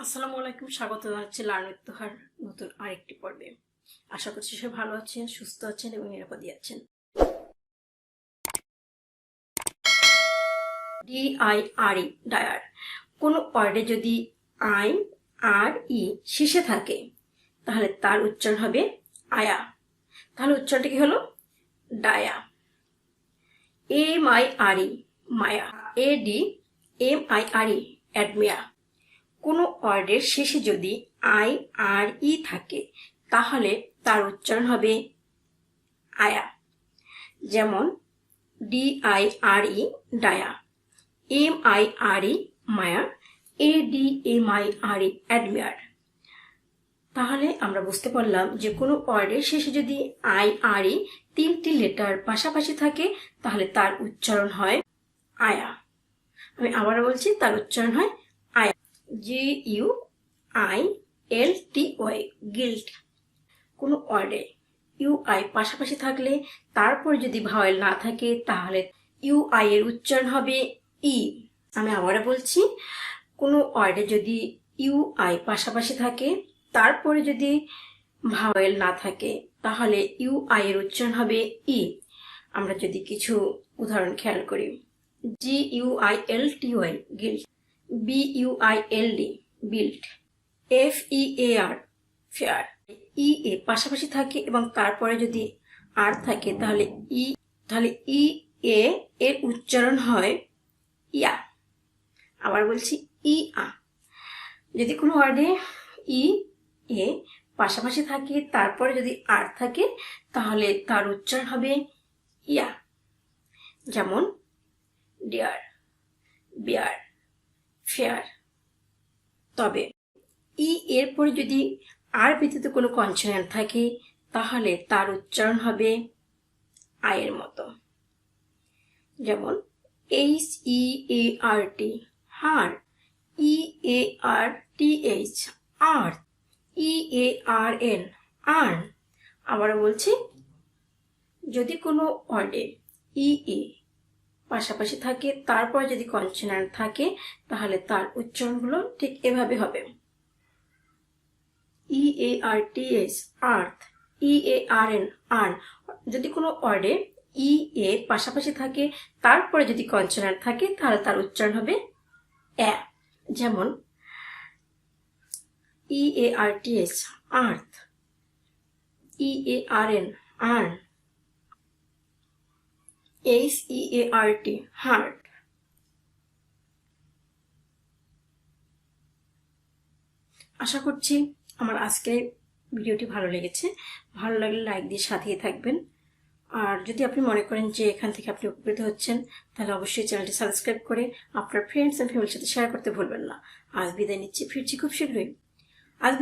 আসসালামু আলাইকুম, স্বাগত জানাচ্ছি লার্ন উইথ তোহার নতুন আরেকটি পর্বে। আশা করছি সবাই ভালো আছেন, সুস্থ আছেন এবং নিরাপদে আছেন। DIRE dire. কোনো ওয়ার্ডে যদি IRE শেষে থাকে তাহলে তার উচ্চারণ হবে আয়া। তাহলে উচ্চারণটা কি হলো? ডায়া। MIRE মায়া। ADMIRE অ্যাডমিয়া। কোনো ওয়ার্ডের শেষে যদি IRE থাকে তাহলে তার উচ্চারণ হবে আয়া। যেমন DIRE ডায়া, MIRE মায়া, ADMIRE অ্যাডমিয়ার। তাহলে আমরা বুঝতে পারলাম যে কোনো ওয়ার্ডের শেষে যদি IRE তিনটি লেটার পাশাপাশি থাকে তাহলে তার উচ্চারণ হয় আয়া। আমি আবারও বলছি, তার উচ্চারণ হয় আয়া। GUILTY guilt. কোনো ওয়ার্ডে UI পাশাপাশি থাকলে তারপর যদি ভাওয়েল না থাকে তাহলে UI এর উচ্চারণ হবে ই। আমি আবারও বলছি, কোনো ওয়ার্ডে যদি UI পাশাপাশি থাকে তারপরে যদি ভাওয়েল না থাকে তাহলে UI এর উচ্চারণ হবে ই। আমরা যদি কিছু উদাহরণ খেয়াল করি, GUILTY guilt, BUILD built, FEAR fair. EA পাশাপাশি থাকে এবং তারপরে যদি আর থাকে তাহলে EA এর উচ্চারণ হয় ইয়া। আবার বলছি ইয়া। যদি কোনো ওয়ার্ডে EA পাশাপাশি থাকে তারপরে যদি আর থাকে তাহলে তার উচ্চারণ হবে ইয়া। যেমন ডিয়ার, বিয়ার, ফেয়ার। তবে এর পরে যদি আর ব্যতীত কোনো কনসোনেন্ট থাকে তাহলে তার উচ্চারণ হবে আয়ের মতো। যেমন HEART হার্ট, EARTH আর্থ, EARN আর্ন। আবারও বলছি, যদি কোনো ওয়ার্ডে EA পাশাপাশি থাকে তারপর যদি কনসোনেন্ট থাকে তাহলে তার উচ্চারণগুলো ঠিক এভাবে হবে: EARTH আর্থ, EARN আর্ন। যদি কোনো ওয়ার্ডে EA পাশাপাশি থাকে তারপরে যদি কনসোনেন্ট থাকে তাহলে তার উচ্চারণ হবে এ। যেমন EARTH আর্থ, EARN আর্ন, HEART হার্ট। আশা করছি আমার আজকের ভিডিওটি ভালো লেগেছে। ভালো লাগলে লাইক দিয়ে সাথেই থাকবেন। আর যদি আপনি মনে করেন যে এখান থেকে আপনি উপকৃত হচ্ছেন তাহলে অবশ্যই চ্যানেলটি সাবস্ক্রাইব করে আপনার ফ্রেন্ডস অ্যান্ড ফ্যামিলির সাথে শেয়ার করতে ভুলবেন না। আজ বিদায় নিচ্ছি, ফিরছি খুব শীঘ্রই। আজ